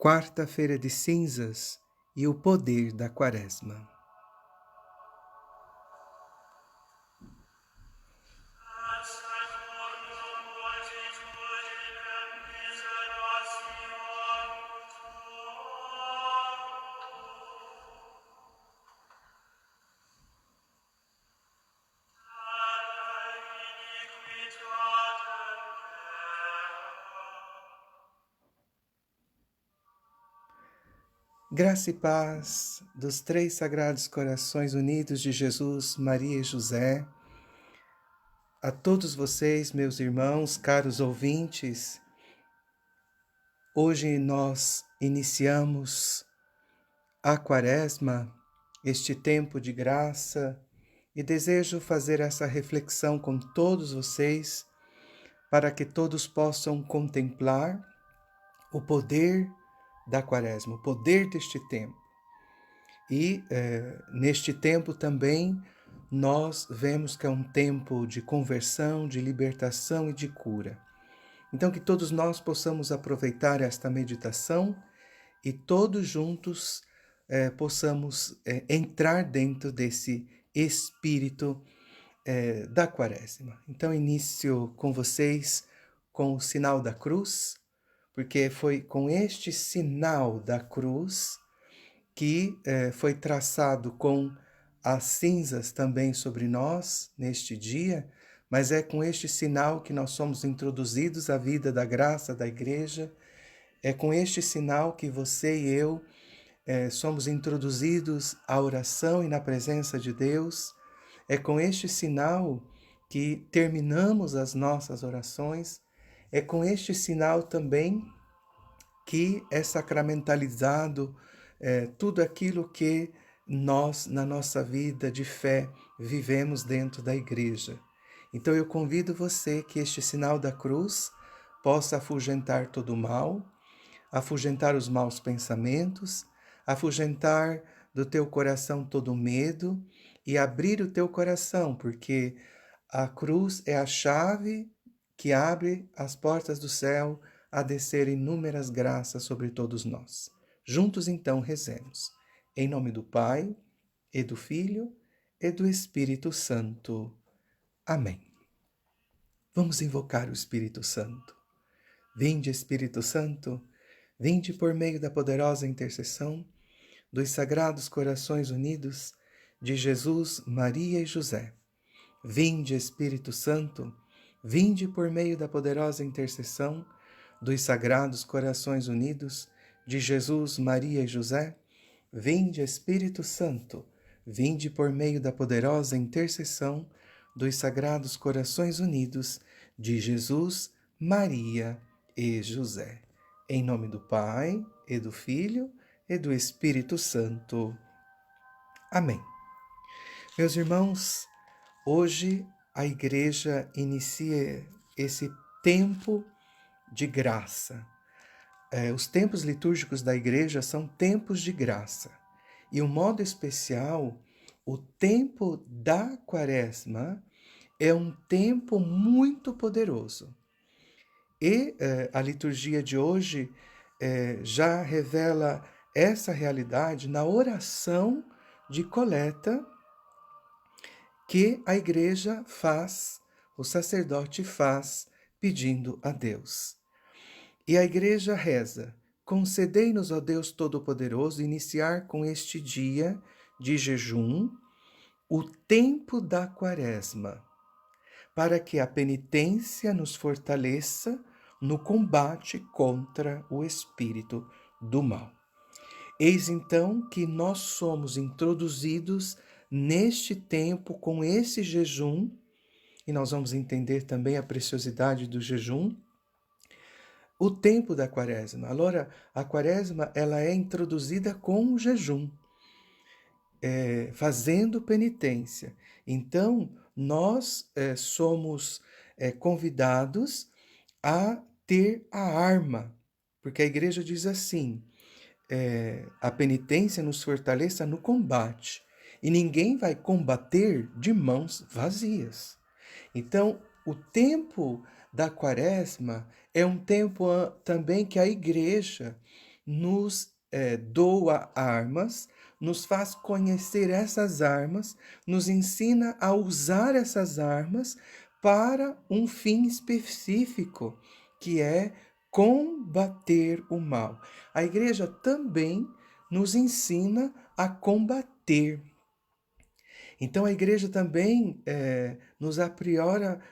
Quarta-feira de cinzas e o poder da quaresma. Graça e paz dos três sagrados corações unidos de Jesus, Maria e José. A todos vocês, meus irmãos, caros ouvintes, hoje nós iniciamos a quaresma, este tempo de graça, e desejo fazer essa reflexão com todos vocês, para que todos possam contemplar o poder da quaresma, o poder deste tempo. E neste tempo também nós vemos que é um tempo de conversão, de libertação e de cura. Então que todos nós possamos aproveitar esta meditação e todos juntos possamos entrar dentro desse espírito da quaresma. Então inicio com vocês com o sinal da cruz, porque foi com este sinal da cruz que foi traçado com as cinzas também sobre nós neste dia, mas é com este sinal que nós somos introduzidos à vida da graça da Igreja, é com este sinal que você e eu somos introduzidos à oração e na presença de Deus, é com este sinal que terminamos as nossas orações, é com este sinal também que é sacramentalizado tudo aquilo que nós, na nossa vida de fé, vivemos dentro da igreja. Então eu convido você que este sinal da cruz possa afugentar todo o mal, afugentar os maus pensamentos, afugentar do teu coração todo o medo e abrir o teu coração, porque a cruz é a chave que abre as portas do céu a descer inúmeras graças sobre todos nós. Juntos então rezemos. Em nome do Pai, e do Filho, e do Espírito Santo. Amém. Vamos invocar o Espírito Santo. Vinde, Espírito Santo, vinde por meio da poderosa intercessão dos Sagrados Corações Unidos de Jesus, Maria e José. Vinde, Espírito Santo, vinde por meio da poderosa intercessão dos Sagrados Corações Unidos de Jesus, Maria e José. Vinde, Espírito Santo, vinde por meio da poderosa intercessão dos Sagrados Corações Unidos de Jesus, Maria e José. Em nome do Pai, e do Filho, e do Espírito Santo. Amém. Meus irmãos, hoje a Igreja inicia esse tempo de graça. Os tempos litúrgicos da Igreja são tempos de graça. E um modo especial, o tempo da Quaresma é um tempo muito poderoso. E a liturgia de hoje já revela essa realidade na oração de coleta que a Igreja faz, o sacerdote faz, pedindo a Deus. E a Igreja reza: concedei-nos, ó Deus Todo-Poderoso, iniciar com este dia de jejum o tempo da Quaresma, para que a penitência nos fortaleça no combate contra o espírito do mal. Eis então que nós somos introduzidos neste tempo com esse jejum, e nós vamos entender também a preciosidade do jejum, o tempo da quaresma. Agora, a quaresma ela é introduzida com o jejum, fazendo penitência. Então, nós somos convidados a ter a arma, porque a igreja diz assim, a penitência nos fortaleça no combate, e ninguém vai combater de mãos vazias. Então, o tempo da quaresma é um tempo também que a igreja nos doa armas, nos faz conhecer essas armas, nos ensina a usar essas armas para um fim específico, que é combater o mal. A igreja também nos ensina a combater. Então a igreja também nos aprimora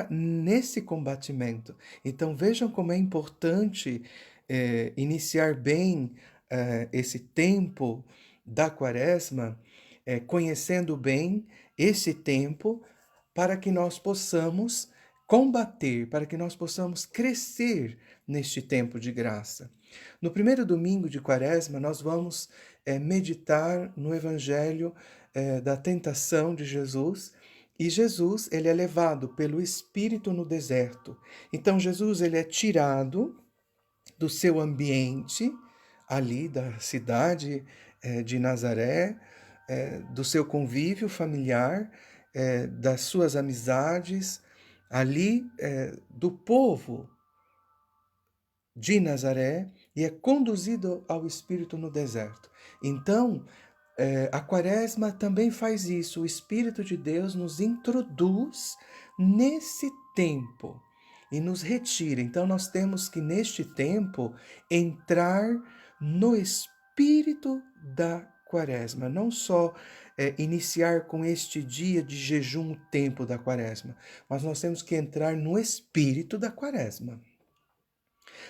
nesse combatimento. Então vejam como é importante iniciar bem esse tempo da quaresma, conhecendo bem esse tempo, para que nós possamos combater, para que nós possamos crescer neste tempo de graça. No primeiro domingo de quaresma, nós vamos meditar no Evangelho da tentação de Jesus. E Jesus, ele é levado pelo Espírito no deserto. Então, Jesus, ele é tirado do seu ambiente, ali da cidade de Nazaré, do seu convívio familiar, das suas amizades, ali do povo de Nazaré, e é conduzido ao Espírito no deserto. Então, a quaresma também faz isso. O Espírito de Deus nos introduz nesse tempo e nos retira. Então, nós temos que, neste tempo, entrar no espírito da quaresma. Não só iniciar com este dia de jejum o tempo da quaresma, mas nós temos que entrar no espírito da quaresma.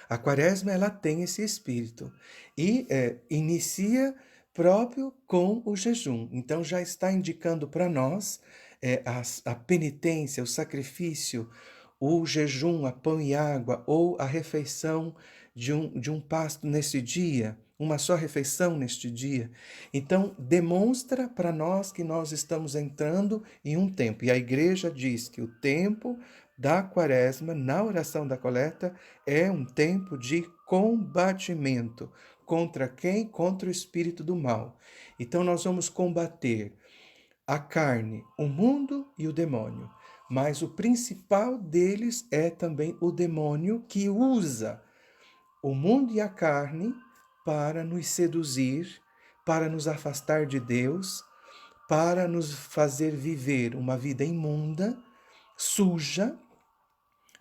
A quaresma, ela tem esse espírito e inicia próprio com o jejum. Então já está indicando para nós a penitência, o sacrifício, o jejum, a pão e água, ou a refeição de um pasto nesse dia, uma só refeição neste dia. Então demonstra para nós que nós estamos entrando em um tempo. E a igreja diz que o tempo da quaresma, na oração da coleta, é um tempo de combatimento. Contra quem? Contra o espírito do mal. Então nós vamos combater a carne, o mundo e o demônio. Mas o principal deles é também o demônio, que usa o mundo e a carne para nos seduzir, para nos afastar de Deus, para nos fazer viver uma vida imunda, suja,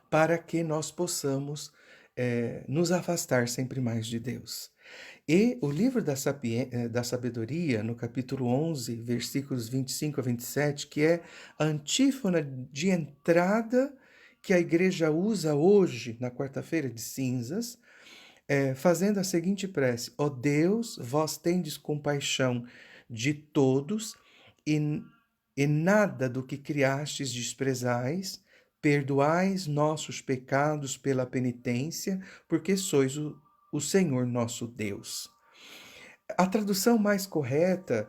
para que nós possamos nos afastar sempre mais de Deus. E o livro da sabedoria, no capítulo 11, versículos 25 a 27, que é a antífona de entrada que a igreja usa hoje, na quarta-feira de cinzas, fazendo a seguinte prece: ó Deus, vós tendes compaixão de todos, e nada do que criastes desprezais, perdoais nossos pecados pela penitência, porque sois o Senhor nosso Deus. A tradução mais correta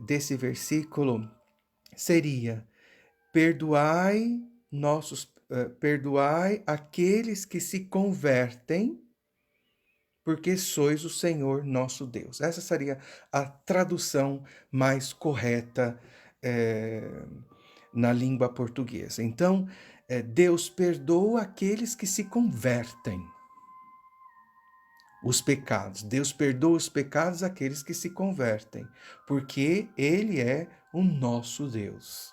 desse versículo seria: perdoai aqueles que se convertem, porque sois o Senhor nosso Deus. Essa seria a tradução mais correta na língua portuguesa. Então, Deus perdoa aqueles que se convertem. Os pecados. Deus perdoa os pecados daqueles que se convertem, porque Ele é o nosso Deus.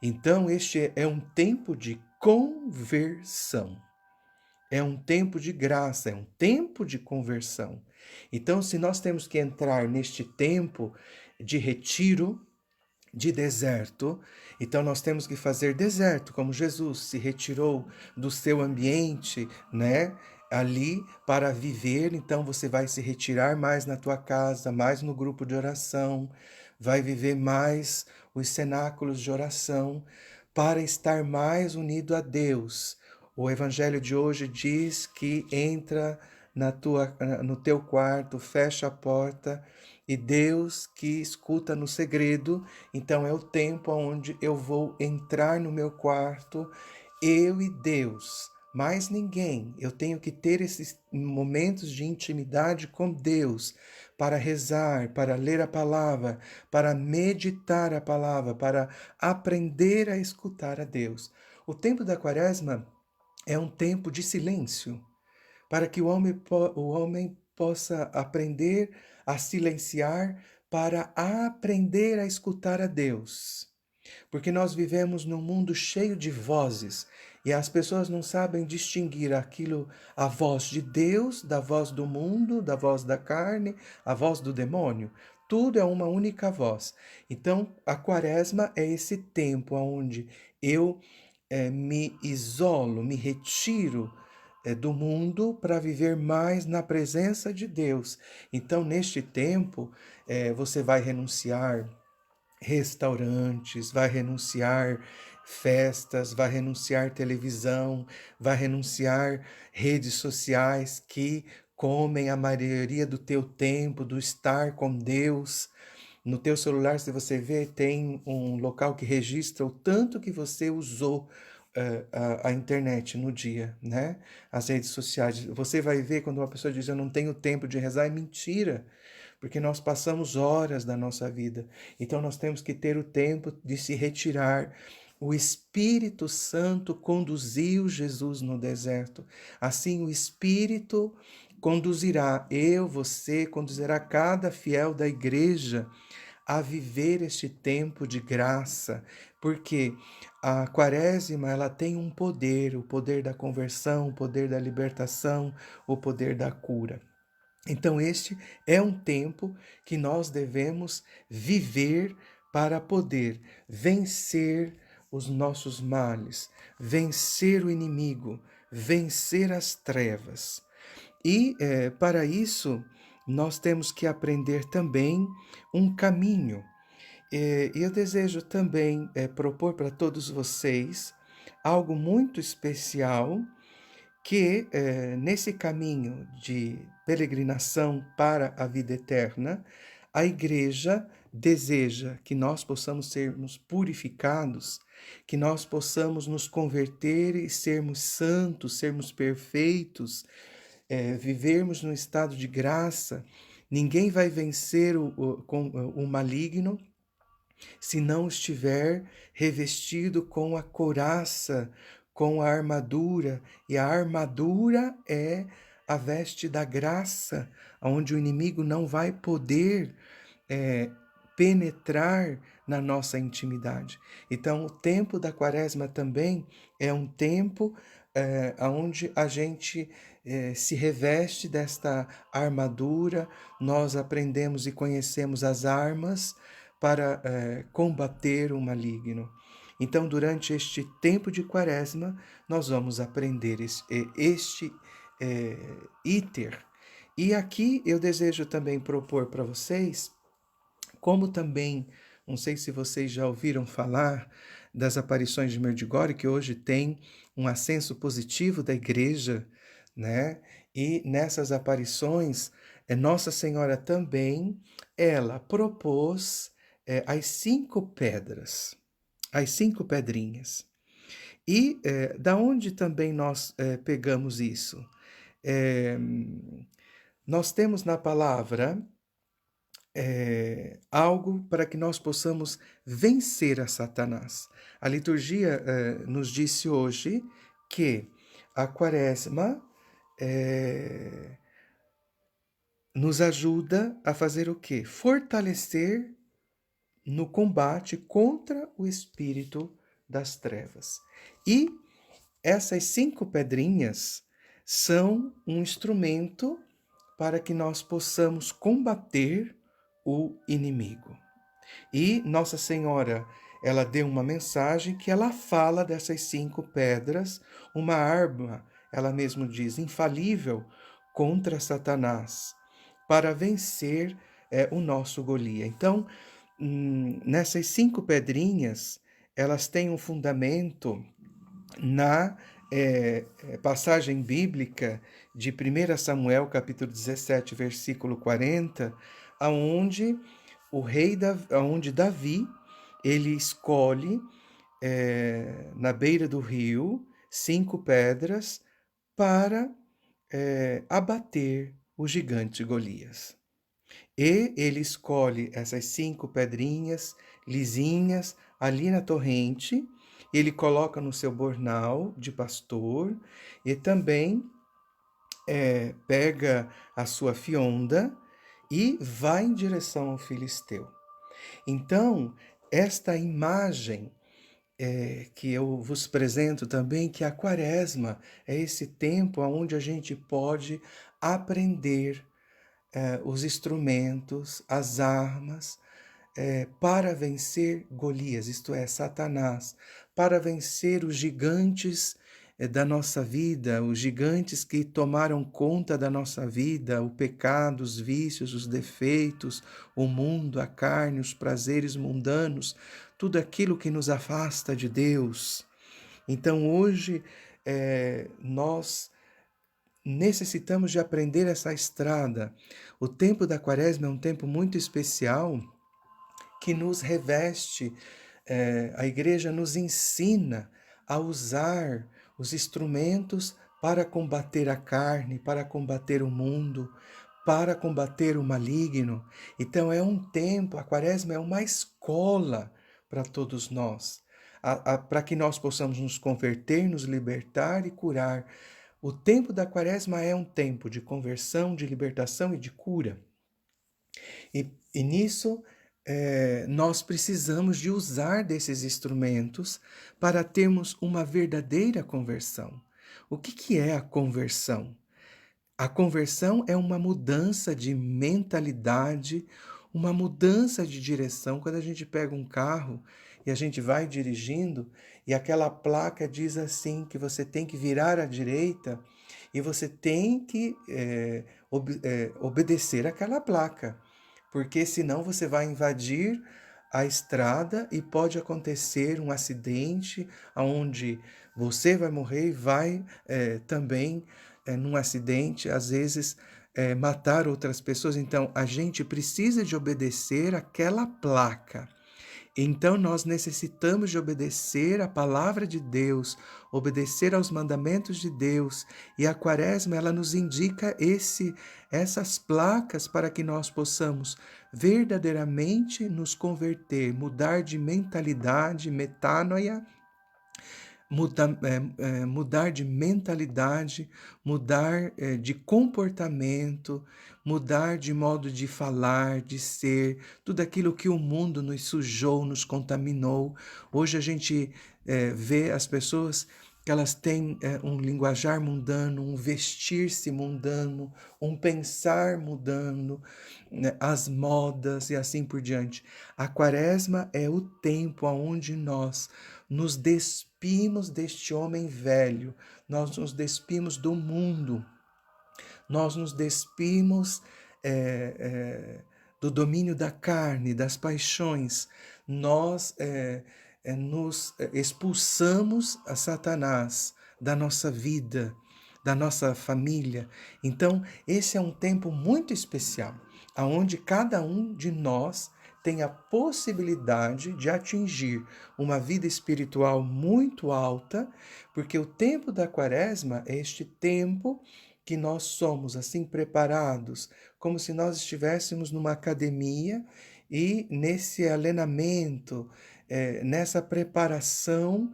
Então, este é um tempo de conversão. É um tempo de graça, é um tempo de conversão. Então, se nós temos que entrar neste tempo de retiro, de deserto, então nós temos que fazer deserto, como Jesus se retirou do seu ambiente, né? Ali para viver. Então você vai se retirar mais na tua casa, mais no grupo de oração, vai viver mais os cenáculos de oração, para estar mais unido a Deus. O evangelho de hoje diz que entra no teu quarto, fecha a porta, e Deus que escuta no segredo. Então é o tempo onde eu vou entrar no meu quarto, eu e Deus, mais ninguém. Eu tenho que ter esses momentos de intimidade com Deus, para rezar, para ler a palavra, para meditar a palavra, para aprender a escutar a Deus. O tempo da quaresma é um tempo de silêncio, para que o homem possa aprender a silenciar, para aprender a escutar a Deus. Porque nós vivemos num mundo cheio de vozes e as pessoas não sabem distinguir aquilo, a voz de Deus, da voz do mundo, da voz da carne, a voz do demônio. Tudo é uma única voz. Então, a quaresma é esse tempo onde eu me isolo, me retiro do mundo para viver mais na presença de Deus. Então, neste tempo, você vai renunciar restaurantes, vai renunciar festas, vai renunciar televisão, vai renunciar redes sociais que comem a maioria do teu tempo, do estar com Deus. No teu celular, se você vê, tem um local que registra o tanto que você usou a internet no dia, né? As redes sociais. Você vai ver quando uma pessoa diz eu não tenho tempo de rezar, é mentira, porque nós passamos horas da nossa vida. Então nós temos que ter o tempo de se retirar. O Espírito Santo conduziu Jesus no deserto. Assim o Espírito conduzirá você conduzirá cada fiel da igreja a viver este tempo de graça, porque a quaresma ela tem um poder, o poder da conversão, o poder da libertação, o poder da cura. Então, este é um tempo que nós devemos viver para poder vencer os nossos males, vencer o inimigo, vencer as trevas. E para isso, nós temos que aprender também um caminho. E eu desejo também propor para todos vocês algo muito especial que nesse caminho de peregrinação para a vida eterna, a Igreja deseja que nós possamos sermos purificados, que nós possamos nos converter e sermos santos, sermos perfeitos, vivermos no estado de graça. Ninguém vai vencer o maligno se não estiver revestido com a couraça, com a armadura, e a armadura é a veste da graça, onde o inimigo não vai poder é, penetrar na nossa intimidade. Então, o tempo da quaresma também é um tempo onde a gente se reveste desta armadura, nós aprendemos e conhecemos as armas para combater o maligno. Então, durante este tempo de quaresma, nós vamos aprender este íter. E aqui eu desejo também propor para vocês, como também, não sei se vocês já ouviram falar das aparições de Medjugorje, que hoje tem um ascenso positivo da igreja, né? E nessas aparições, Nossa Senhora também, ela propôs as 5 pedras, as 5 pedrinhas. E da onde também nós pegamos isso? Nós temos na palavra algo para que nós possamos vencer a Satanás. A liturgia nos disse hoje que a quaresma nos ajuda a fazer o quê? Fortalecer no combate contra o espírito das trevas. E essas 5 pedrinhas são um instrumento para que nós possamos combater o inimigo. E Nossa Senhora, ela deu uma mensagem que ela fala dessas 5 pedras, uma arma, ela mesma diz, infalível contra Satanás, para vencer o nosso Golias. Então, nessas 5 pedrinhas, elas têm um fundamento na passagem bíblica de 1 Samuel, capítulo 17, versículo 40, aonde onde Davi, ele escolhe na beira do rio 5 pedras para abater o gigante Golias. E ele escolhe essas 5 pedrinhas lisinhas ali na torrente, ele coloca no seu bornal de pastor e também pega a sua fionda e vai em direção ao filisteu. Então, esta imagem que eu vos apresento também, que a quaresma é esse tempo onde a gente pode aprender os instrumentos, as armas, para vencer Golias, isto é, Satanás, para vencer os gigantes da nossa vida, os gigantes que tomaram conta da nossa vida, o pecado, os vícios, os defeitos, o mundo, a carne, os prazeres mundanos, tudo aquilo que nos afasta de Deus. Então hoje nós necessitamos de aprender essa estrada. O tempo da quaresma é um tempo muito especial que nos reveste, a igreja nos ensina a usar os instrumentos para combater a carne, para combater o mundo, para combater o maligno. Então é um tempo, a quaresma é uma escola para todos nós, para que nós possamos nos converter, nos libertar e curar. O tempo da quaresma é um tempo de conversão, de libertação e de cura. E nisso nós precisamos de usar desses instrumentos para termos uma verdadeira conversão. O que é a conversão? A conversão é uma mudança de mentalidade, uma mudança de direção. Quando a gente pega um carro e a gente vai dirigindo e aquela placa diz assim que você tem que virar à direita e você tem que obedecer aquela placa, porque senão você vai invadir a estrada e pode acontecer um acidente onde você vai morrer e vai também, num acidente, às vezes, matar outras pessoas. Então, a gente precisa de obedecer aquela placa. Então, nós necessitamos de obedecer a palavra de Deus, obedecer aos mandamentos de Deus. E a quaresma, ela nos indica essas placas para que nós possamos verdadeiramente nos converter, mudar de mentalidade, metanoia, mudar de mentalidade, mudar de comportamento, mudar de modo de falar, de ser, tudo aquilo que o mundo nos sujou, nos contaminou. Hoje a gente vê as pessoas que elas têm um linguajar mundano, um vestir-se mundano, um pensar mudando, né, as modas e assim por diante. A quaresma é o tempo onde nós nos despimos deste homem velho, nós nos despimos do mundo, nós nos despimos do domínio da carne, das paixões, nós nos expulsamos a Satanás da nossa vida, da nossa família. Então, esse é um tempo muito especial, onde cada um de nós tem a possibilidade de atingir uma vida espiritual muito alta, porque o tempo da quaresma é este tempo que nós somos assim preparados, como se nós estivéssemos numa academia e nesse alenamento, nessa preparação,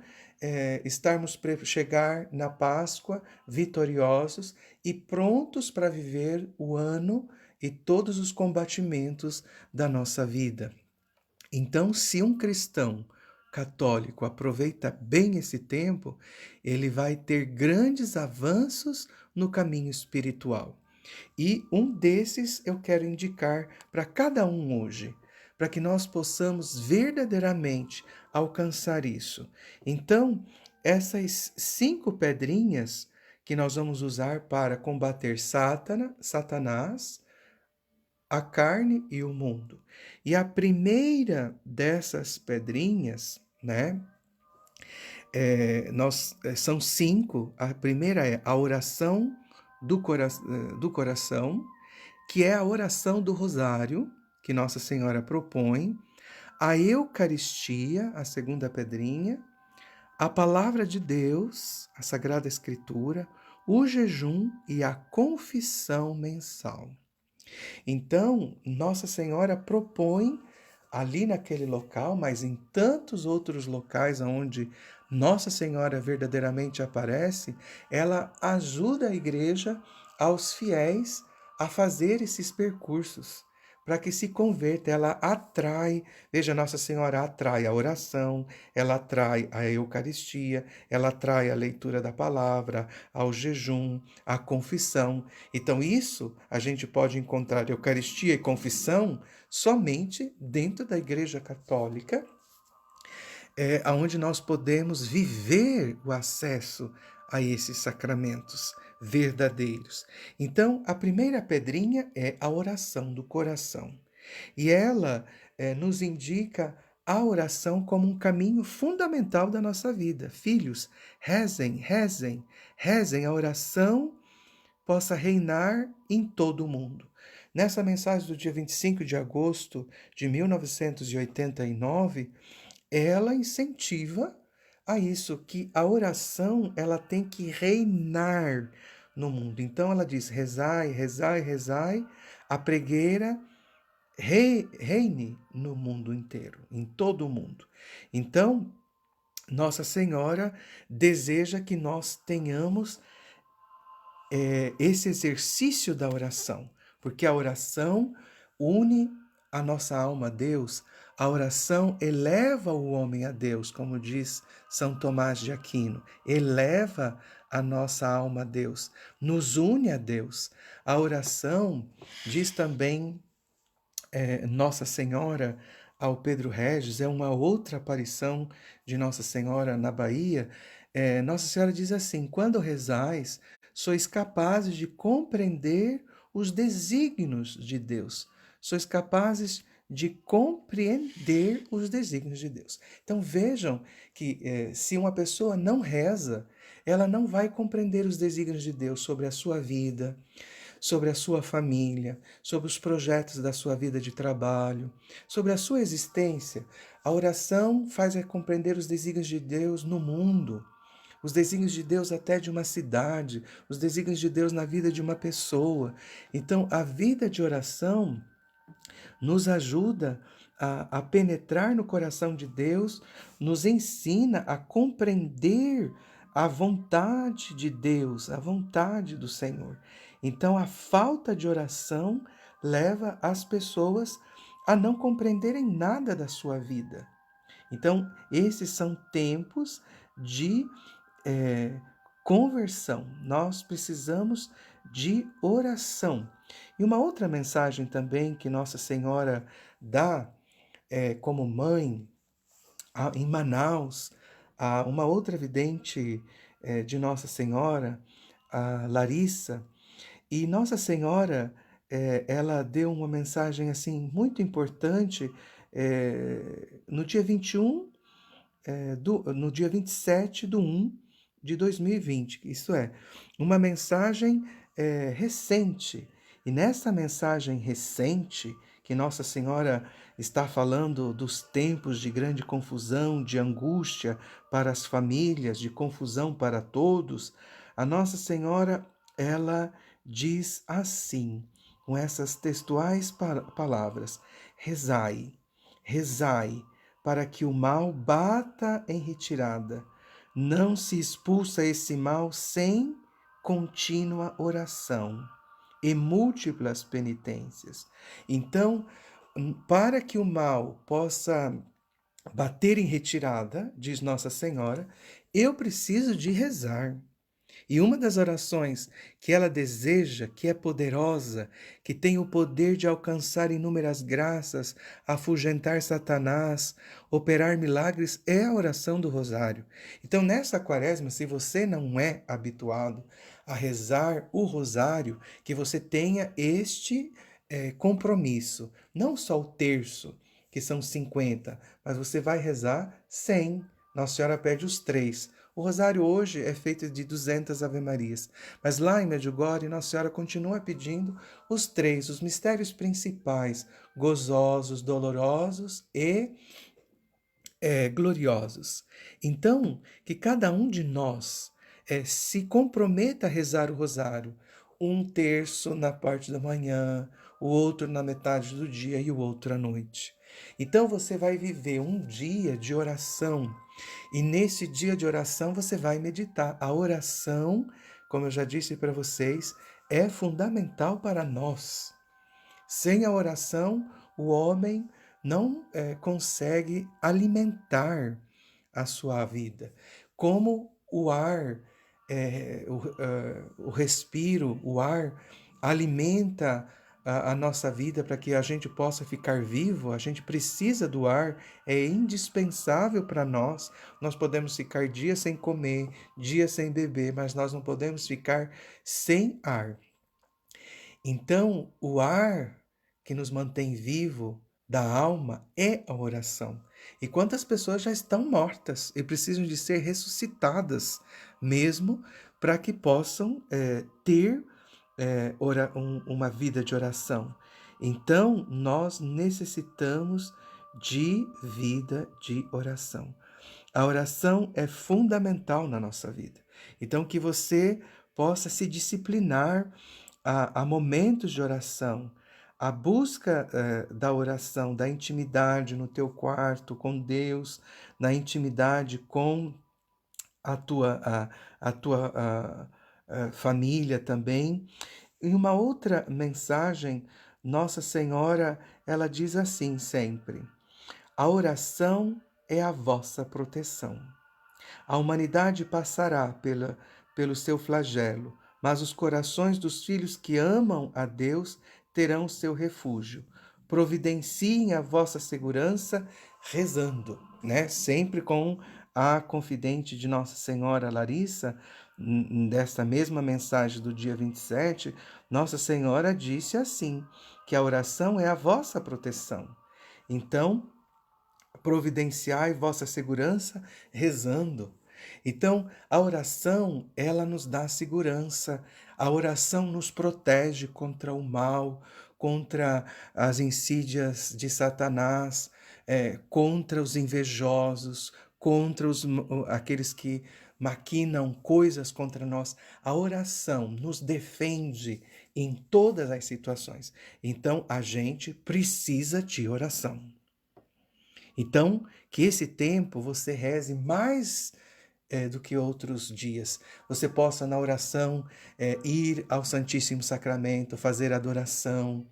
estarmos chegar na Páscoa vitoriosos e prontos para viver o ano e todos os combatimentos da nossa vida. Então, se um cristão católico aproveita bem esse tempo, ele vai ter grandes avanços no caminho espiritual. E um desses eu quero indicar para cada um hoje, para que nós possamos verdadeiramente alcançar isso. Então, essas 5 pedrinhas que nós vamos usar para combater Satanás, a carne e o mundo. E a primeira dessas pedrinhas, né? São 5. A primeira é a oração do coração, que é a oração do rosário, que Nossa Senhora propõe, a Eucaristia, a segunda pedrinha, a palavra de Deus, a Sagrada Escritura, o jejum e a confissão mensal. Então, Nossa Senhora propõe ali naquele local, mas em tantos outros locais onde Nossa Senhora verdadeiramente aparece, ela ajuda a igreja aos fiéis a fazer esses percursos, para que se converta. Ela atrai, veja, Nossa Senhora atrai a oração, ela atrai a Eucaristia, ela atrai a leitura da palavra, ao jejum, a confissão. Então, isso a gente pode encontrar Eucaristia e confissão somente dentro da Igreja Católica, onde nós podemos viver o acesso a esses sacramentos verdadeiros. Então, a primeira pedrinha é a oração do coração. E ela nos indica a oração como um caminho fundamental da nossa vida. Filhos, rezem, rezem, rezem, a oração possa reinar em todo o mundo. Nessa mensagem do dia 25 de agosto de 1989, ela incentiva a isso, que a oração ela tem que reinar no mundo. Então ela diz: rezai, rezai, rezai, a pregueira reine no mundo inteiro, em todo o mundo. Então, Nossa Senhora deseja que nós tenhamos esse exercício da oração, porque a oração une a nossa alma a Deus, a oração eleva o homem a Deus, como diz São Tomás de Aquino, eleva a nossa alma a Deus, nos une a Deus. A oração, diz também Nossa Senhora ao Pedro Regis, é uma outra aparição de Nossa Senhora na Bahia. Nossa Senhora diz assim: quando rezais, sois capazes de compreender os desígnios de Deus, sois capazes de compreender os desígnios de Deus. Então vejam que se uma pessoa não reza, ela não vai compreender os desígnios de Deus sobre a sua vida, sobre a sua família, sobre os projetos da sua vida de trabalho, sobre a sua existência. A oração faz compreender os desígnios de Deus no mundo, os desígnios de Deus até de uma cidade, os desígnios de Deus na vida de uma pessoa. Então, a vida de oração nos ajuda a penetrar no coração de Deus, nos ensina a compreender a vontade de Deus, a vontade do Senhor. Então, a falta de oração leva as pessoas a não compreenderem nada da sua vida. Então, esses são tempos de conversão. Nós precisamos de oração. E uma outra mensagem também que Nossa Senhora dá como mãe em Manaus, a uma outra vidente de Nossa Senhora, a Larissa. E Nossa Senhora, ela deu uma mensagem assim muito importante no dia 21, no dia 27/1 de 2020. Isso é, uma mensagem recente. E nessa mensagem recente, que Nossa Senhora está falando dos tempos de grande confusão, de angústia para as famílias, de confusão para todos, a Nossa Senhora, ela diz assim, com essas textuais palavras: rezai, rezai, para que o mal bata em retirada. Não se expulsa esse mal sem contínua oração e múltiplas penitências. Então, para que o mal possa bater em retirada, diz Nossa Senhora, eu preciso de rezar. E uma das orações que ela deseja, que é poderosa, que tem o poder de alcançar inúmeras graças, afugentar Satanás, operar milagres, é a oração do Rosário. Então, nessa quaresma, se você não é habituado a rezar o Rosário, que você tenha este compromisso, não só o terço, que são 50, mas você vai rezar 100. Nossa Senhora pede os 3. O rosário hoje é feito de 200 Ave-Marias, mas lá em Medjugorje, Nossa Senhora continua pedindo os 3, os mistérios principais, gozosos, dolorosos e gloriosos. Então, que cada um de nós se comprometa a rezar o rosário, um terço na parte da manhã, o outro na metade do dia e o outro à noite. Então você vai viver um dia de oração e nesse dia de oração você vai meditar. A oração, como eu já disse para vocês, é fundamental para nós. Sem a oração, o homem não consegue alimentar a sua vida. Como o ar, o respiro, o ar alimenta a nossa vida para que a gente possa ficar vivo, a gente precisa do ar, é indispensável para nós. Nós podemos ficar dias sem comer, dias sem beber, mas nós não podemos ficar sem ar. Então, o ar que nos mantém vivo da alma é a oração. E quantas pessoas já estão mortas e precisam de ser ressuscitadas mesmo para que possam ter uma vida de oração. Então, nós necessitamos de vida de oração. A oração é fundamental na nossa vida. Então, que você possa se disciplinar a momentos de oração, a busca da oração, da intimidade no teu quarto com Deus, na intimidade com a tua família também. Em uma outra mensagem, Nossa Senhora, ela diz assim sempre: a oração é a vossa proteção. A humanidade passará pelo seu flagelo, mas os corações dos filhos que amam a Deus terão seu refúgio. Providenciem a vossa segurança rezando, né? Sempre com a confidente de Nossa Senhora Larissa, desta mesma mensagem do dia 27, Nossa Senhora disse assim, que a oração é a vossa proteção. Então, providenciai vossa segurança rezando. Então, a oração, ela nos dá segurança. A oração nos protege contra o mal, contra as insídias de Satanás, contra os invejosos, contra aqueles que maquinam coisas contra nós. A oração nos defende em todas as situações. Então, a gente precisa de oração. Então, que esse tempo você reze mais do que outros dias. Você possa, na oração, ir ao Santíssimo Sacramento, fazer adoração,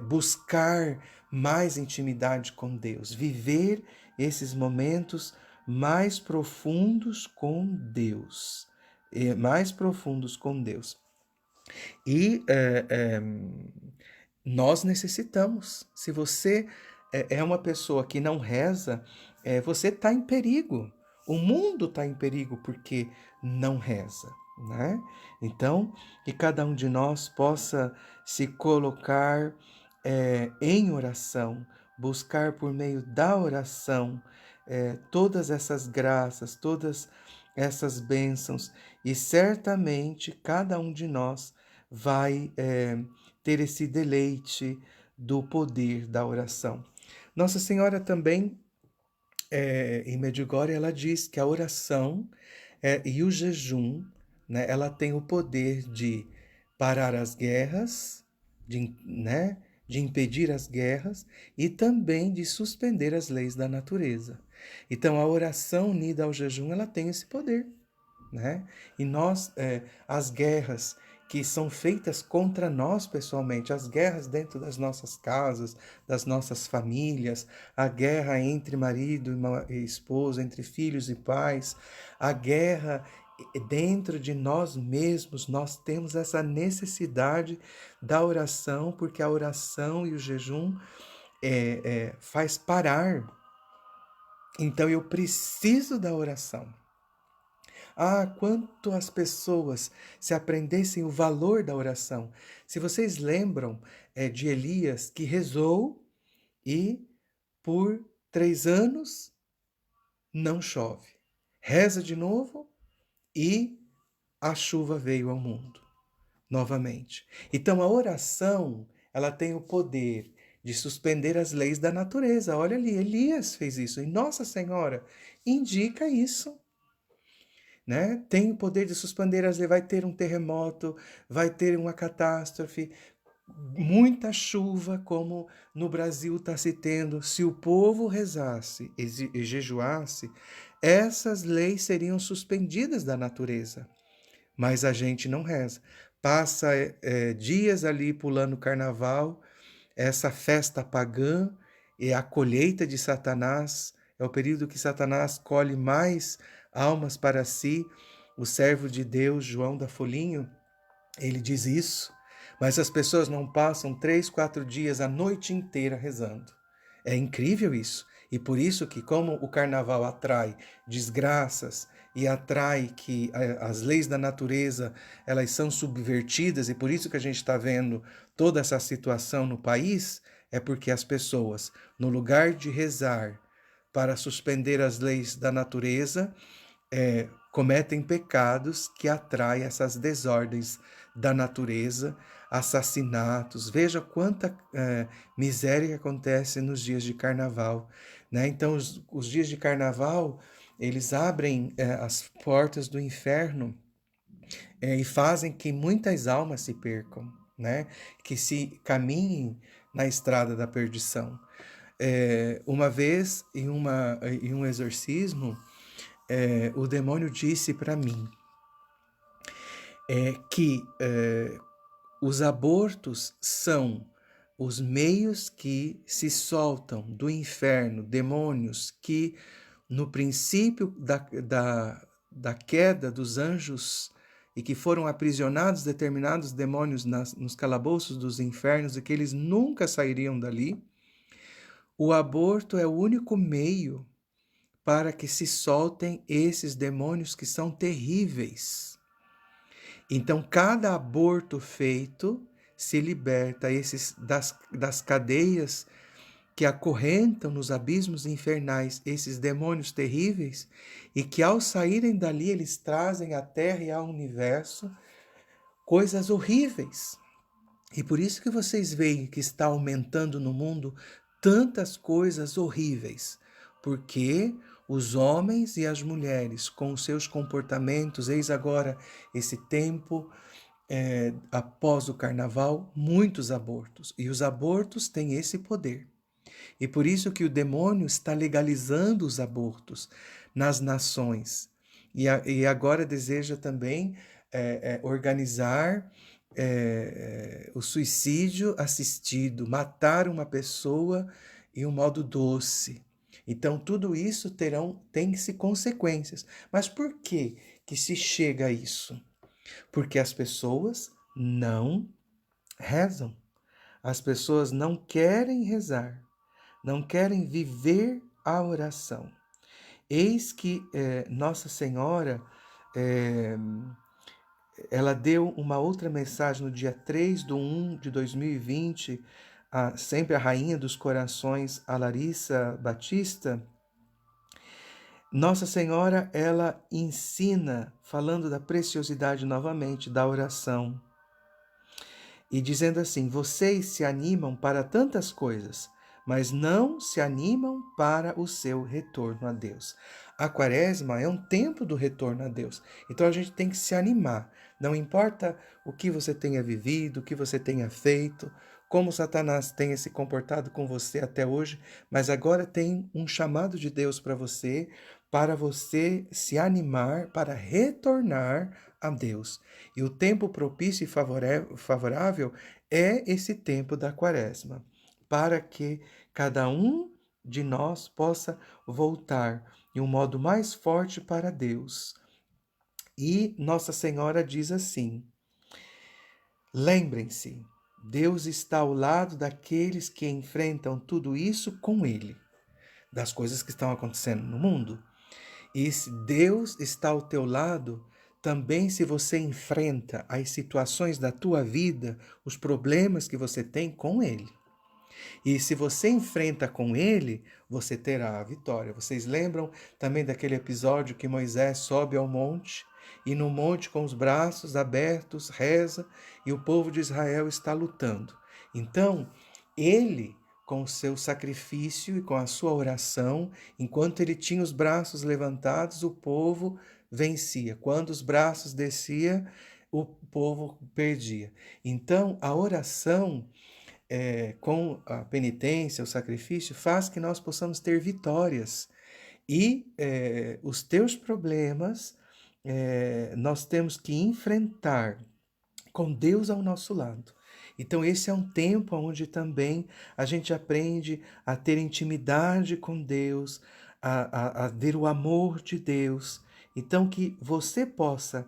buscar mais intimidade com Deus, viver esses momentos mais profundos com Deus. Mais profundos com Deus. E nós necessitamos. Se você é uma pessoa que não reza, você está em perigo. O mundo está em perigo porque não reza, né? Então, que cada um de nós possa se colocar em oração, buscar por meio da oração todas essas graças, todas essas bênçãos, e certamente cada um de nós vai ter esse deleite do poder da oração. Nossa Senhora também, em Medjugorje, ela diz que a oração e o jejum, né, ela tem o poder de parar as guerras, de impedir as guerras e também de suspender as leis da natureza. Então, a oração unida ao jejum, ela tem esse poder, né? E nós, as guerras que são feitas contra nós pessoalmente, as guerras dentro das nossas casas, das nossas famílias, a guerra entre marido e esposa, entre filhos e pais, a guerra dentro de nós mesmos, nós temos essa necessidade da oração, porque a oração e o jejum faz parar. Então eu preciso da oração. Ah, quanto as pessoas se aprendessem o valor da oração. Se vocês lembram de Elias, que rezou e por 3 anos não chove. Reza de novo e a chuva veio ao mundo novamente. Então a oração, ela tem o poder de suspender as leis da natureza. Olha ali, Elias fez isso. E Nossa Senhora indica isso. Né? Tem o poder de suspender as leis, vai ter um terremoto, vai ter uma catástrofe, muita chuva, como no Brasil está se tendo. Se o povo rezasse e jejuasse, essas leis seriam suspendidas da natureza. Mas a gente não reza. passa dias ali pulando carnaval, essa festa pagã é a colheita de Satanás, é o período que Satanás colhe mais almas para si. O servo de Deus, João da Folinho, ele diz isso, mas as pessoas não passam 3, 4 dias, a noite inteira rezando. É incrível isso. E por isso que, como o carnaval atrai desgraças e atrai que as leis da natureza elas são subvertidas, e por isso que a gente está vendo toda essa situação no país, é porque as pessoas, no lugar de rezar para suspender as leis da natureza, cometem pecados que atraem essas desordens da natureza, assassinatos. Veja quanta miséria que acontece nos dias de carnaval, né? Então, os dias de carnaval, eles abrem as portas do inferno e fazem que muitas almas se percam, né? Que se caminhem na estrada da perdição. Uma vez, em um exorcismo, o demônio disse para mim que os abortos são os meios que se soltam do inferno, demônios que, no princípio da queda dos anjos, e que foram aprisionados determinados demônios nos calabouços dos infernos, e que eles nunca sairiam dali. O aborto é o único meio para que se soltem esses demônios que são terríveis. Então, cada aborto feito se liberta das cadeias que acorrentam nos abismos infernais esses demônios terríveis, e que, ao saírem dali, eles trazem à Terra e ao universo coisas horríveis. E por isso que vocês veem que está aumentando no mundo tantas coisas horríveis, porque os homens e as mulheres, com os seus comportamentos, eis agora esse tempo, após o carnaval, muitos abortos. E os abortos têm esse poder. E por isso que o demônio está legalizando os abortos nas nações. E agora deseja também organizar o suicídio assistido, matar uma pessoa em um modo doce. Então, tudo isso tem-se consequências. Mas por que se chega a isso? Porque as pessoas não rezam. As pessoas não querem rezar, não querem viver a oração. Eis que Nossa Senhora, ela deu uma outra mensagem no dia 3/1/2020, sempre a Rainha dos Corações, a Larissa Batista. Nossa Senhora, ela ensina, falando da preciosidade novamente da oração, e dizendo assim: vocês se animam para tantas coisas, mas não se animam para o seu retorno a Deus. A Quaresma é um tempo do retorno a Deus. Então a gente tem que se animar. Não importa o que você tenha vivido, o que você tenha feito, como Satanás tenha se comportado com você até hoje, mas agora tem um chamado de Deus para você se animar para retornar a Deus. E o tempo propício e favorável é esse tempo da Quaresma, para que cada um de nós possa voltar de um modo mais forte para Deus. E Nossa Senhora diz assim: lembrem-se, Deus está ao lado daqueles que enfrentam tudo isso com Ele, das coisas que estão acontecendo no mundo. E se Deus está ao teu lado, também se você enfrenta as situações da tua vida, os problemas que você tem com Ele. E se você enfrenta com Ele, você terá a vitória. Vocês lembram também daquele episódio que Moisés sobe ao monte, e no monte com os braços abertos reza, e o povo de Israel está lutando. Então, ele, com o seu sacrifício e com a sua oração, enquanto ele tinha os braços levantados, o povo vencia. Quando os braços descia, o povo perdia. Então, a oração, com a penitência, o sacrifício, faz que nós possamos ter vitórias. E os teus problemas nós temos que enfrentar com Deus ao nosso lado. Então esse é um tempo onde também a gente aprende a ter intimidade com Deus, a ver o amor de Deus. Então que você possa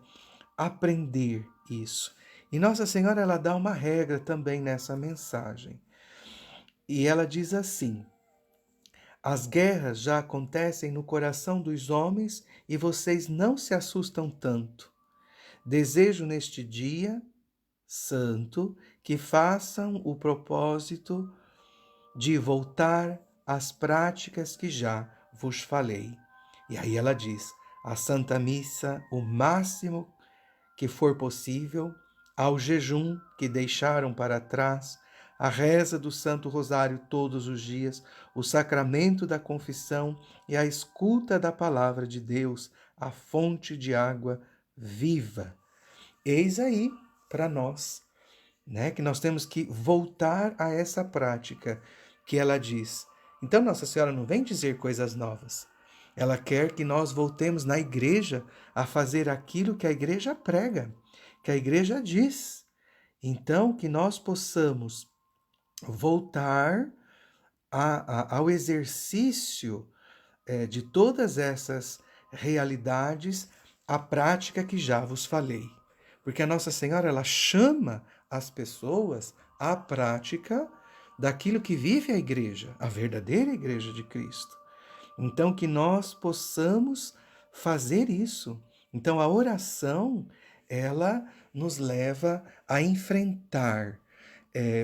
aprender isso. E Nossa Senhora, ela dá uma regra também nessa mensagem. E ela diz assim: as guerras já acontecem no coração dos homens e vocês não se assustam tanto. Desejo neste dia santo que façam o propósito de voltar às práticas que já vos falei. E aí ela diz: a Santa Missa, o máximo que for possível, ao jejum que deixaram para trás, a reza do Santo Rosário todos os dias, o sacramento da confissão e a escuta da palavra de Deus, a fonte de água viva. Eis aí para nós, né, que nós temos que voltar a essa prática que ela diz. Então Nossa Senhora não vem dizer coisas novas. Ela quer que nós voltemos na igreja a fazer aquilo que a igreja prega, que a igreja diz. Então, que nós possamos voltar ao exercício de todas essas realidades, a prática que já vos falei. Porque a Nossa Senhora, ela chama as pessoas à prática daquilo que vive a igreja, a verdadeira igreja de Cristo. Então, que nós possamos fazer isso. Então, a oração, ela nos leva a enfrentar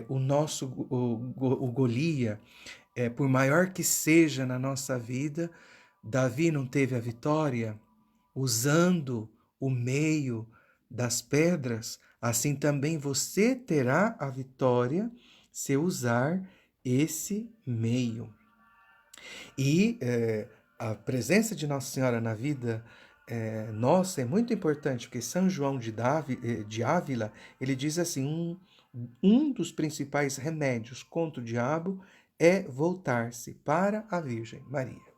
o Golias, por maior que seja na nossa vida. Davi não teve a vitória usando o meio das pedras, assim também você terá a vitória se usar esse meio. E a presença de Nossa Senhora na vida nossa é muito importante, porque São João de Ávila, ele diz assim, um dos principais remédios contra o diabo é voltar-se para a Virgem Maria.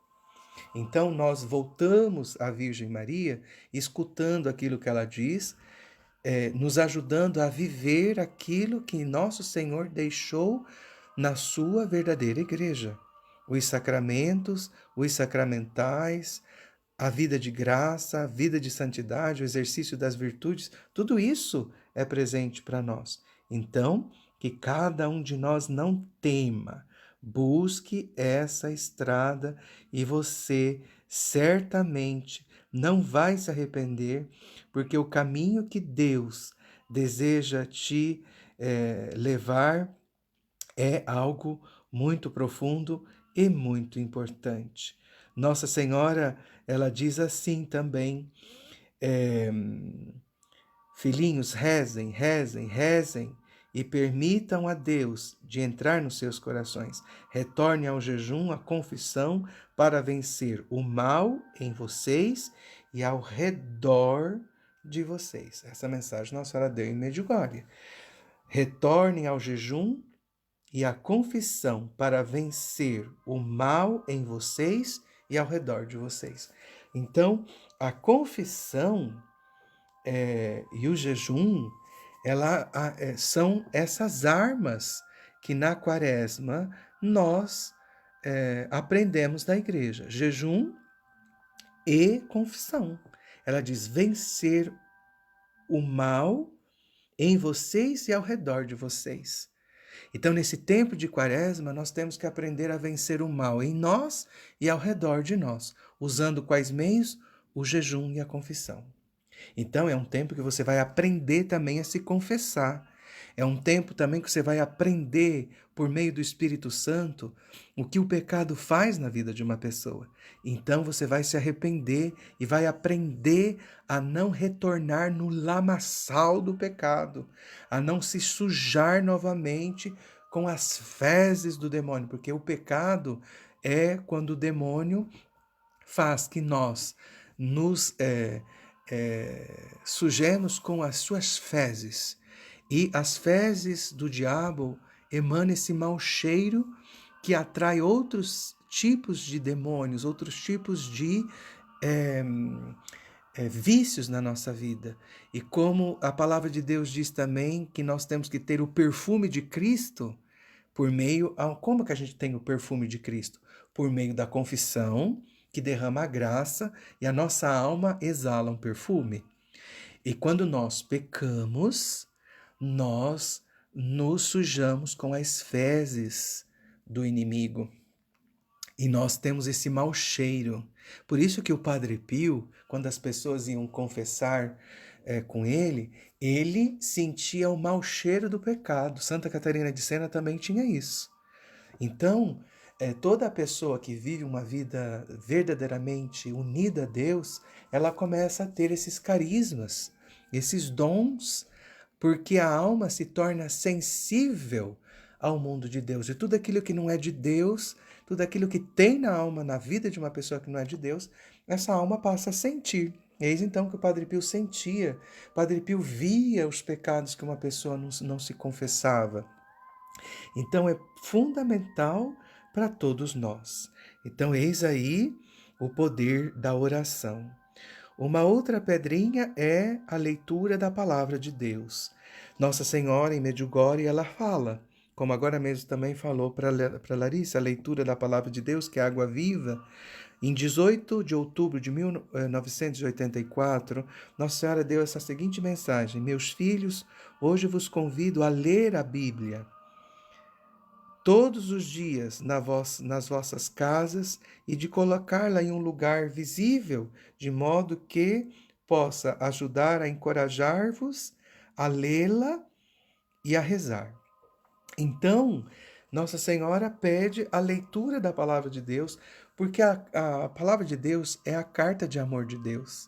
Então nós voltamos à Virgem Maria, escutando aquilo que ela diz, nos ajudando a viver aquilo que nosso Senhor deixou na sua verdadeira igreja. Os sacramentos, os sacramentais, a vida de graça, a vida de santidade, o exercício das virtudes, tudo isso é presente para nós. Então, que cada um de nós não tema, busque essa estrada e você certamente não vai se arrepender, porque o caminho que Deus deseja te levar é algo muito profundo e muito importante. Nossa Senhora, ela diz assim também, filhinhos, rezem, rezem, rezem e permitam a Deus de entrar nos seus corações. Retorne ao jejum, à confissão, para vencer o mal em vocês e ao redor de vocês. Essa mensagem Nossa Senhora deu em Medjugorje. Retornem ao jejum e à confissão para vencer o mal em vocês e ao redor de vocês. Então, a confissão e o jejum, são essas armas que na quaresma nós aprendemos da igreja. Jejum e confissão. Ela diz vencer o mal em vocês e ao redor de vocês. Então, nesse tempo de quaresma, nós temos que aprender a vencer o mal em nós e ao redor de nós, usando quais meios? O jejum e a confissão. Então, é um tempo que você vai aprender também a se confessar. É um tempo também que você vai aprender, por meio do Espírito Santo, o que o pecado faz na vida de uma pessoa. Então, você vai se arrepender e vai aprender a não retornar no lamaçal do pecado, a não se sujar novamente com as fezes do demônio, porque o pecado é quando o demônio faz que nós nos sujemos com as suas fezes. E as fezes do diabo emanam esse mau cheiro que atrai outros tipos de demônios, outros tipos de vícios na nossa vida. E como a palavra de Deus diz também que nós temos que ter o perfume de Cristo por meio... Como que a gente tem o perfume de Cristo? Por meio da confissão, que derrama a graça, e a nossa alma exala um perfume. E quando nós pecamos, nós nos sujamos com as fezes do inimigo. E nós temos esse mau cheiro. Por isso que o Padre Pio, quando as pessoas iam confessar com ele sentia o mau cheiro do pecado. Santa Catarina de Sena também tinha isso. Então, toda pessoa que vive uma vida verdadeiramente unida a Deus, ela começa a ter esses carismas, esses dons, porque a alma se torna sensível ao mundo de Deus. E tudo aquilo que não é de Deus, tudo aquilo que tem na alma, na vida de uma pessoa que não é de Deus, essa alma passa a sentir. Eis então que o Padre Pio sentia. O Padre Pio via os pecados que uma pessoa não se confessava. Então é fundamental para todos nós. Então eis aí o poder da oração. Uma outra pedrinha é a leitura da palavra de Deus. Nossa Senhora em Medjugorje ela fala, como agora mesmo também falou para Larissa, a leitura da palavra de Deus, que é água viva. Em 18 de outubro de 1984, Nossa Senhora deu essa seguinte mensagem: meus filhos, hoje vos convido a ler a Bíblia todos os dias nas vossas casas e de colocá-la em um lugar visível, de modo que possa ajudar a encorajar-vos a lê-la e a rezar. Então, Nossa Senhora pede a leitura da palavra de Deus, porque a palavra de Deus é a carta de amor de Deus.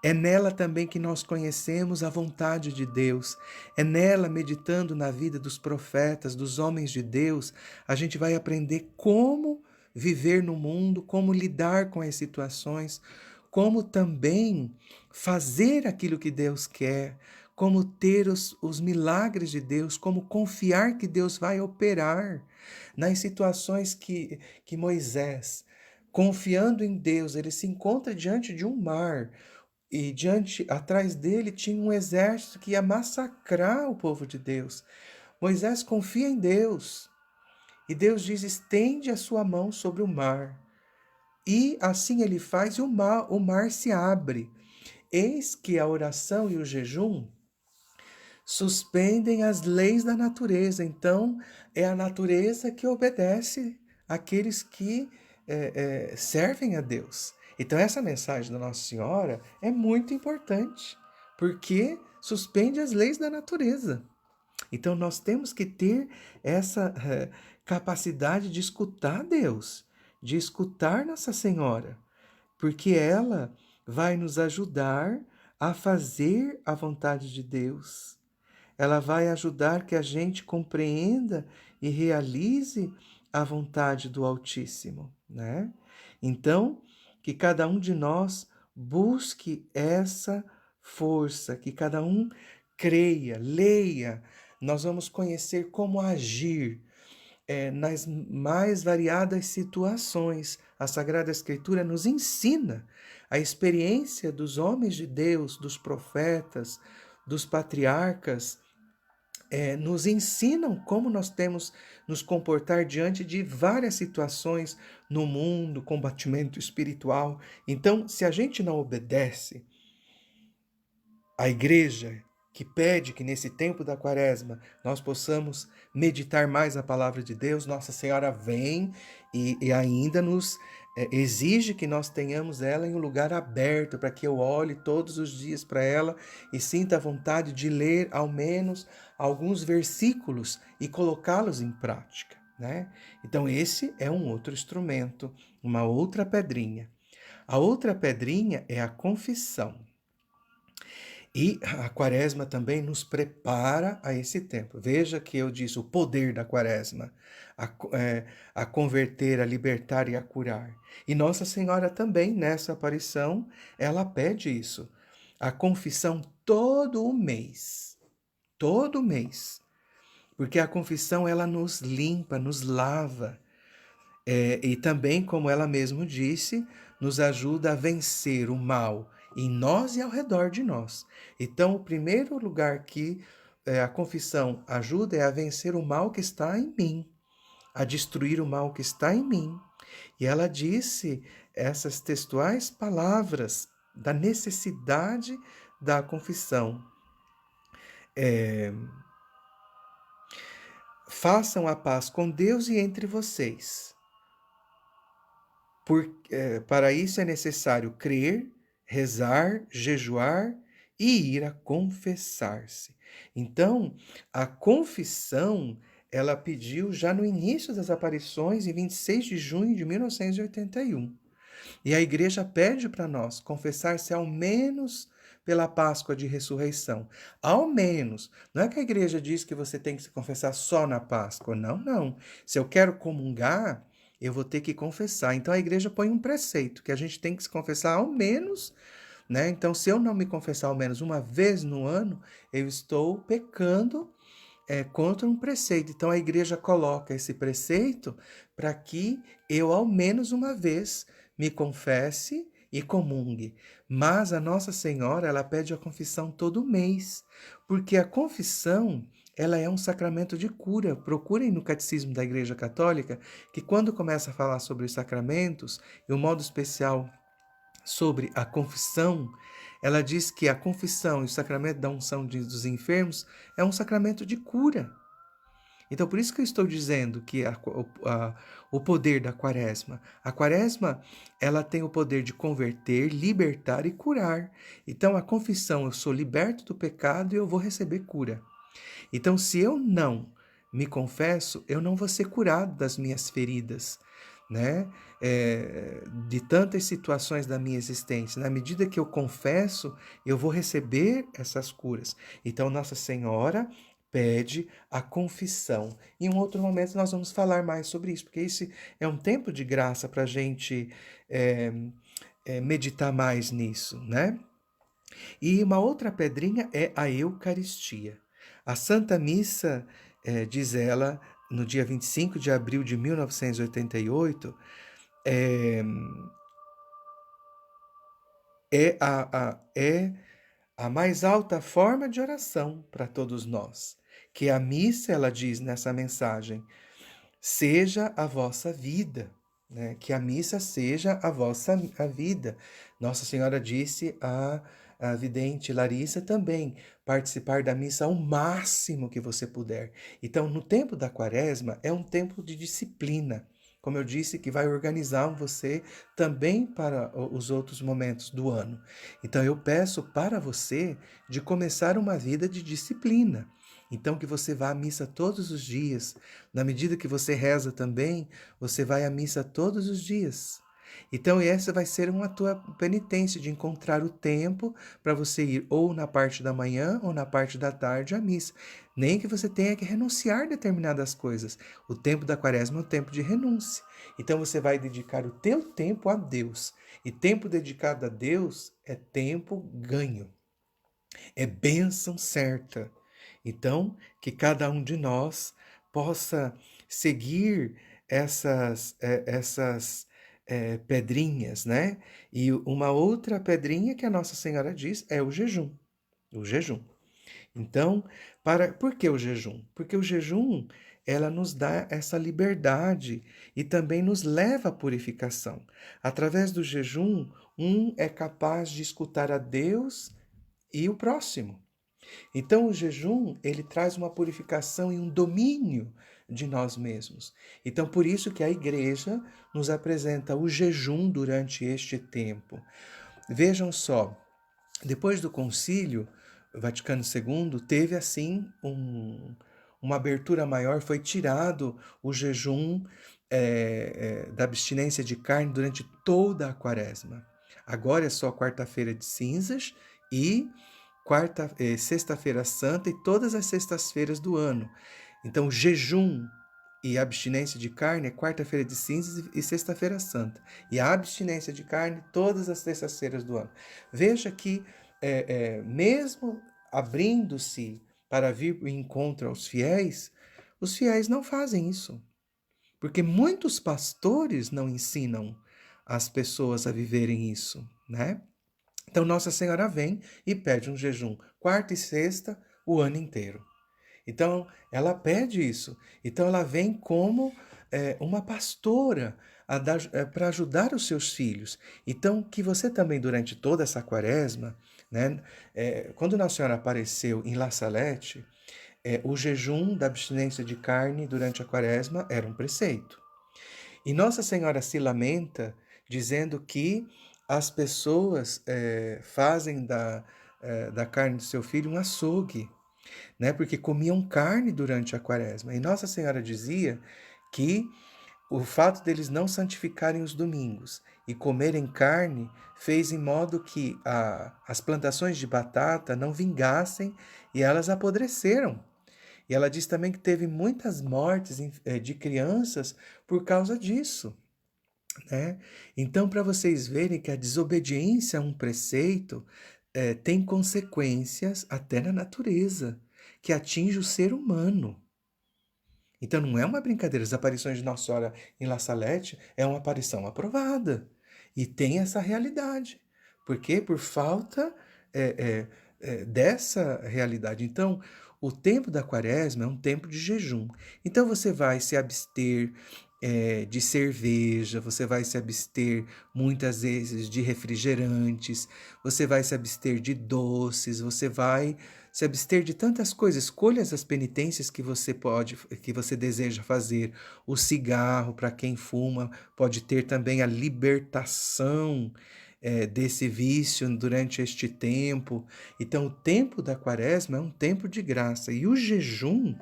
É nela também que nós conhecemos a vontade de Deus. É nela, meditando na vida dos profetas, dos homens de Deus, a gente vai aprender como viver no mundo, como lidar com as situações, como também fazer aquilo que Deus quer, como ter os milagres de Deus, como confiar que Deus vai operar nas situações que Moisés, confiando em Deus, ele se encontra diante de um mar. E atrás dele tinha um exército que ia massacrar o povo de Deus. Moisés confia em Deus. E Deus diz: estende a sua mão sobre o mar. E assim ele faz e o mar se abre. Eis que a oração e o jejum suspendem as leis da natureza. Então, é a natureza que obedece àqueles que servem a Deus. Então, essa mensagem da Nossa Senhora é muito importante, porque suspende as leis da natureza. Então, nós temos que ter essa capacidade de escutar Deus, de escutar Nossa Senhora, porque ela vai nos ajudar a fazer a vontade de Deus. Ela vai ajudar que a gente compreenda e realize a vontade do Altíssimo, né? Então, que cada um de nós busque essa força, que cada um creia, leia. Nós vamos conhecer como agir nas mais variadas situações. A Sagrada Escritura nos ensina a experiência dos homens de Deus, dos profetas, dos patriarcas, nos ensinam como nós temos nos comportar diante de várias situações no mundo, combatimento espiritual. Então, se a gente não obedece à igreja, que pede que nesse tempo da quaresma nós possamos meditar mais a palavra de Deus, Nossa Senhora vem e ainda nos exige que nós tenhamos ela em um lugar aberto, para que eu olhe todos os dias para ela e sinta a vontade de ler ao menos alguns versículos e colocá-los em prática, né? Então esse é um outro instrumento, uma outra pedrinha. A outra pedrinha é a confissão. E a quaresma também nos prepara a esse tempo. Veja que eu disse o poder da quaresma, a converter, a libertar e a curar. E Nossa Senhora também, nessa aparição, ela pede isso. A confissão todo o mês. Todo mês. Porque a confissão, ela nos limpa, nos lava. E também, como ela mesma disse, nos ajuda a vencer o mal em nós e ao redor de nós. Então, o primeiro lugar que a confissão ajuda é a vencer o mal que está em mim, a destruir o mal que está em mim. E ela disse essas textuais palavras da necessidade da confissão. Façam a paz com Deus e entre vocês. Para isso é necessário crer, rezar, jejuar e ir a confessar-se. Então, a confissão, ela pediu já no início das aparições, em 26 de junho de 1981. E a igreja pede para nós confessar-se ao menos pela Páscoa de ressurreição. Ao menos. Não é que a igreja diz que você tem que se confessar só na Páscoa. Não, não. Se eu quero comungar, eu vou ter que confessar. Então a igreja põe um preceito, que a gente tem que se confessar ao menos, né? Então, se eu não me confessar ao menos uma vez no ano, eu estou pecando contra um preceito. Então a igreja coloca esse preceito para que eu, ao menos uma vez, me confesse e comungue. Mas a Nossa Senhora, ela pede a confissão todo mês, porque a confissão, ela é um sacramento de cura. Procurem no Catecismo da Igreja Católica, que quando começa a falar sobre os sacramentos, e um modo especial sobre a confissão, ela diz que a confissão e o sacramento da unção dos enfermos é um sacramento de cura. Então, por isso que eu estou dizendo que o poder da quaresma. A quaresma, ela tem o poder de converter, libertar e curar. Então, a confissão, eu sou liberto do pecado e eu vou receber cura. Então, se eu não me confesso, eu não vou ser curado das minhas feridas, né? De tantas situações da minha existência. Na medida que eu confesso, eu vou receber essas curas. Então, Nossa Senhora pede a confissão. Em um outro momento nós vamos falar mais sobre isso, porque esse é um tempo de graça para a gente meditar mais nisso, né? E uma outra pedrinha é a Eucaristia. A Santa Missa, diz ela, no dia 25 de abril de 1988, é a mais alta forma de oração para todos nós. Que a missa, ela diz nessa mensagem, seja a vossa vida, né? Que a missa seja a vida. Nossa Senhora disse a vidente Larissa também, participar da missa ao máximo que você puder. Então, no tempo da quaresma, é um tempo de disciplina. Como eu disse, que vai organizar você também para os outros momentos do ano. Então, eu peço para você de começar uma vida de disciplina. Então, que você vá à missa todos os dias. Na medida que você reza também, você vai à missa todos os dias. Então, essa vai ser uma tua penitência de encontrar o tempo para você ir ou na parte da manhã ou na parte da tarde à missa. Nem que você tenha que renunciar a determinadas coisas. O tempo da quaresma é um tempo de renúncia. Então, você vai dedicar o teu tempo a Deus. E tempo dedicado a Deus é tempo ganho. É bênção certa. Então, que cada um de nós possa seguir essas pedrinhas, né? E uma outra pedrinha que a Nossa Senhora diz é o jejum. O jejum. Então, por que o jejum? Porque o jejum, ela nos dá essa liberdade e também nos leva à purificação. Através do jejum, um é capaz de escutar a Deus e o próximo. Então, o jejum, ele traz uma purificação e um domínio de nós mesmos. Então, por isso que a igreja nos apresenta o jejum durante este tempo. Vejam só, depois do Concílio Vaticano II, teve assim uma abertura maior, foi tirado o jejum da abstinência de carne durante toda a quaresma. Agora é só quarta-feira de cinzas e sexta-feira santa e todas as sextas-feiras do ano. Então, jejum e abstinência de carne é quarta-feira de cinzas e sexta-feira santa. E a abstinência de carne todas as sextas-feiras do ano. Veja que, mesmo abrindo-se para vir em encontro aos fiéis, os fiéis não fazem isso. Porque muitos pastores não ensinam as pessoas a viverem isso, né? Então Nossa Senhora vem e pede um jejum quarta e sexta o ano inteiro. Então ela pede isso. Então ela vem como uma pastora para ajudar os seus filhos. Então que você também durante toda essa quaresma, né, quando Nossa Senhora apareceu em La Salette, o jejum da abstinência de carne durante a quaresma era um preceito. E Nossa Senhora se lamenta dizendo que as pessoas fazem da carne do seu filho um açougue, né? Porque comiam carne durante a quaresma. E Nossa Senhora dizia que o fato deles não santificarem os domingos e comerem carne fez em modo que as plantações de batata não vingassem e elas apodreceram. E ela diz também que teve muitas mortes de crianças por causa disso, né? Então, para vocês verem que a desobediência a um preceito tem consequências até na natureza, que atinge o ser humano. Então, não é uma brincadeira. As aparições de Nossa Senhora em La Salette é uma aparição aprovada. E tem essa realidade. Por quê? Por falta dessa realidade. Então, o tempo da quaresma é um tempo de jejum. Então, você vai se abster de cerveja, você vai se abster muitas vezes de refrigerantes, você vai se abster de doces, você vai se abster de tantas coisas. Escolha as penitências que você deseja fazer. O cigarro, para quem fuma, pode ter também a libertação desse vício durante este tempo. Então, o tempo da quaresma é um tempo de graça. E o jejum,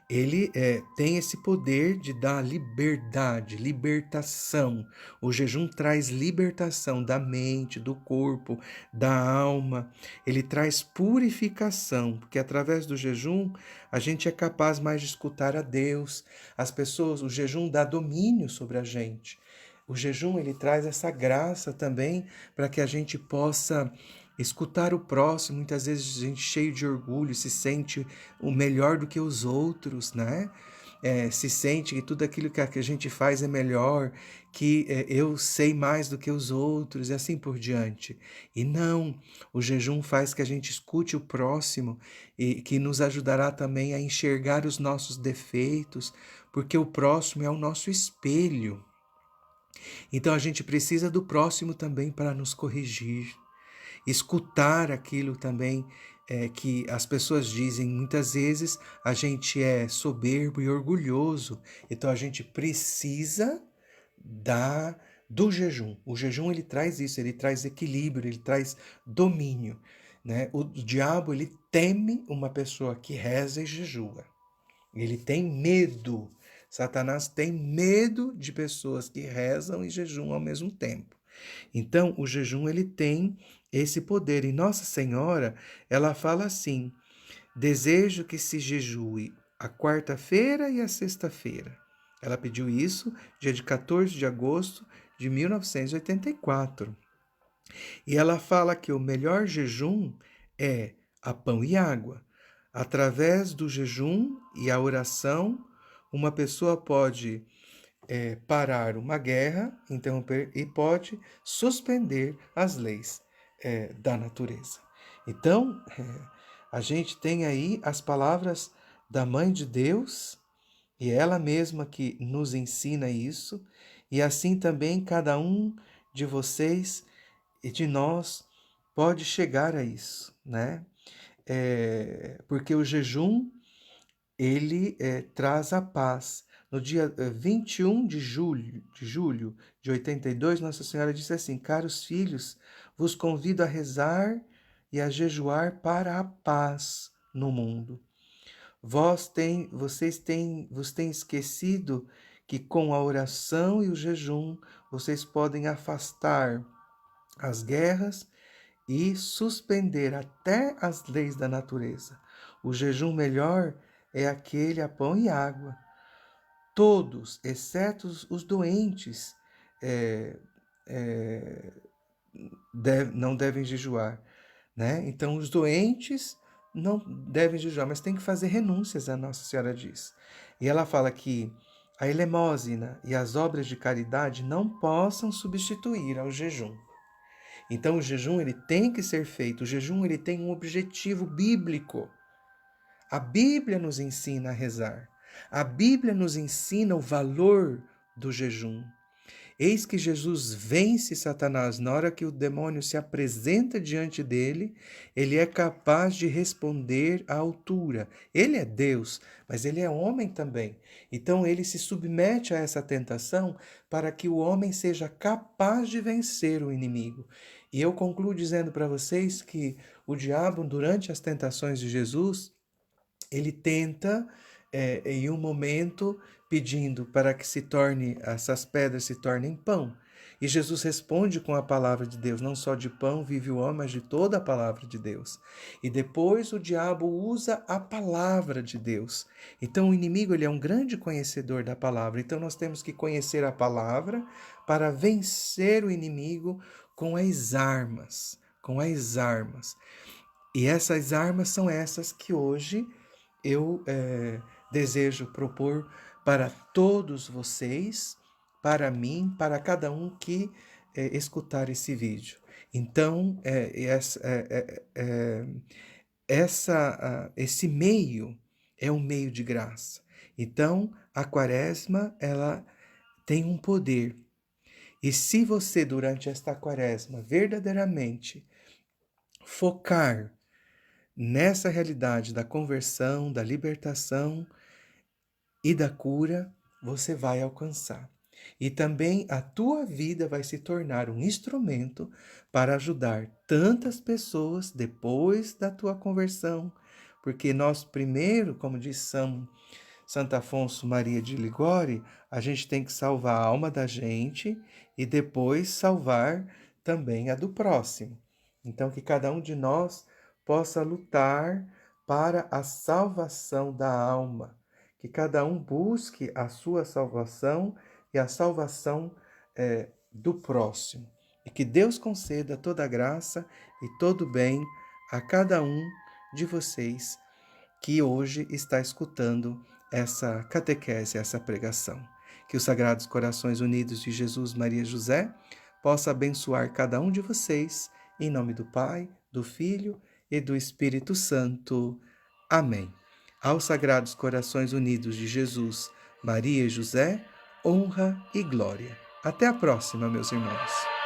ele tem esse poder de dar liberdade, libertação. O jejum traz libertação da mente, do corpo, da alma. Ele traz purificação, porque através do jejum a gente é capaz mais de escutar a Deus. As pessoas, o jejum dá domínio sobre a gente. O jejum ele traz essa graça também para que a gente possa escutar o próximo. Muitas vezes a gente cheio de orgulho se sente o melhor do que os outros, né? Se sente que tudo aquilo que a gente faz é melhor, que eu sei mais do que os outros e assim por diante. E não, o jejum faz que a gente escute o próximo e que nos ajudará também a enxergar os nossos defeitos, porque o próximo é o nosso espelho. Então a gente precisa do próximo também para nos corrigir, escutar aquilo também que as pessoas dizem. Muitas vezes a gente é soberbo e orgulhoso, então a gente precisa do jejum. O jejum ele traz isso, ele traz equilíbrio, ele traz domínio, né? O diabo ele teme uma pessoa que reza e jejua. Ele tem medo. Satanás tem medo de pessoas que rezam e jejuam ao mesmo tempo. Então, o jejum ele tem esse poder. E Nossa Senhora, ela fala assim: desejo que se jejue a quarta-feira e a sexta-feira. Ela pediu isso dia de 14 de agosto de 1984. E ela fala que o melhor jejum é a pão e água. Através do jejum e a oração, uma pessoa pode parar uma guerra, interromper e pode suspender as leis da natureza. Então, a gente tem aí as palavras da Mãe de Deus e ela mesma que nos ensina isso, e assim também cada um de vocês e de nós pode chegar a isso, né? Porque o jejum ele traz a paz. No dia 21 de julho de 82, Nossa Senhora disse assim: caros filhos, vos convido a rezar e a jejuar para a paz no mundo. Vos têm esquecido que com a oração e o jejum vocês podem afastar as guerras e suspender até as leis da natureza. O jejum melhor é aquele a pão e água. Todos, exceto os doentes, não devem jejuar, né? Então, os doentes não devem jejuar, mas tem que fazer renúncias, a Nossa Senhora diz. E ela fala que a elemosina e as obras de caridade não possam substituir ao jejum. Então o jejum ele tem que ser feito, o jejum ele tem um objetivo bíblico. A Bíblia nos ensina a rezar. A Bíblia nos ensina o valor do jejum. Eis que Jesus vence Satanás. Na hora que o demônio se apresenta diante dele, ele é capaz de responder à altura. Ele é Deus, mas ele é homem também. Então ele se submete a essa tentação para que o homem seja capaz de vencer o inimigo. E eu concluo dizendo para vocês que o diabo, durante as tentações de Jesus, ele tenta, em um momento, pedindo para que essas pedras se tornem pão. E Jesus responde com a palavra de Deus: não só de pão vive o homem, mas de toda a palavra de Deus. E depois o diabo usa a palavra de Deus. Então o inimigo ele é um grande conhecedor da palavra. Então nós temos que conhecer a palavra para vencer o inimigo com as armas. Com as armas. E essas armas são essas que hoje eu desejo propor para todos vocês, para mim, para cada um que escutar esse vídeo. Então, esse meio é um meio de graça. Então, a quaresma, ela tem um poder. E se você, durante esta quaresma, verdadeiramente focar nessa realidade da conversão, da libertação e da cura, você vai alcançar. E também a tua vida vai se tornar um instrumento para ajudar tantas pessoas depois da tua conversão, porque nós primeiro, como diz Santo Afonso Maria de Ligório, a gente tem que salvar a alma da gente e depois salvar também a do próximo. Então que cada um de nós possa lutar para a salvação da alma, que cada um busque a sua salvação e a salvação do próximo. E que Deus conceda toda a graça e todo o bem a cada um de vocês que hoje está escutando essa catequese, essa pregação. Que os Sagrados Corações Unidos de Jesus, Maria e José possa abençoar cada um de vocês, em nome do Pai, do Filho e do Espírito Santo. Amém. Aos Sagrados Corações Unidos de Jesus, Maria e José, honra e glória. Até a próxima, meus irmãos.